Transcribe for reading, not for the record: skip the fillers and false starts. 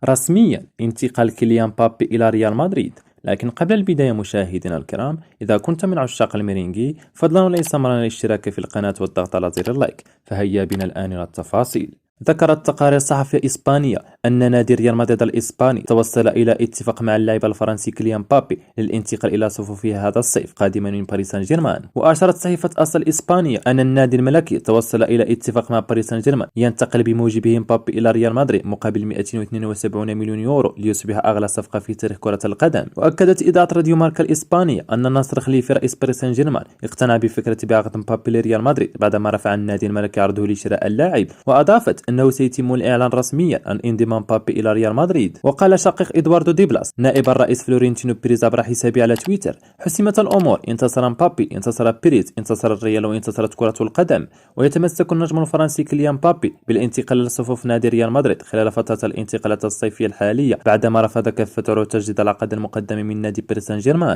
رسميا انتقال كيليان مبابي إلى ريال مدريد. لكن قبل البداية مشاهدينا الكرام، إذا كنت من عشاق الميرينجي فضلا وليس مرة الاشتراك في القناة والضغط على زر اللايك، فهيا بنا الآن إلى التفاصيل. ذكرت تقارير صحفية إسبانية أن نادي ريال مدريد الإسباني توصل إلى اتفاق مع اللاعب الفرنسي كيليان مبابي للانتقال إلى صفوفه هذا الصيف قادما من باريس سان جيرمان. وأشارت صحيفة أصل إسبانية أن النادي الملكي توصل إلى اتفاق مع باريس سان جيرمان ينتقل بموجبه مبابي إلى ريال مدريد مقابل 272 مليون يورو ليصبح أغلى صفقة في تاريخ كرة القدم. وأكدت إذاعة راديو ماركا الإسبانية أن ناصر خليفي رئيس باريس سان جيرمان اقتنع بفكرة بعقد مبابي لريال مدريد بعدما رفع النادي الملكي عرضه لشراء اللاعب. وأضافت أنه سيتم الإعلان رسميا عن انضمام مبابي إلى ريال مدريد. وقال شقيق إدواردو ديبلاس نائب الرئيس فلورنتينو بيريز عبر حسابه على تويتر: حسمت الأمور، انتصر مبابي، انتصر بيريز، انتصر الريال وانتصرت كرة القدم. ويتمسك النجم الفرنسي كيليان مبابي بالانتقال لصفوف نادي ريال مدريد خلال فترة الانتقالات الصيفية الحالية بعدما رفض كافة عروض تجديد العقد المقدم من نادي باريس سان جيرمان.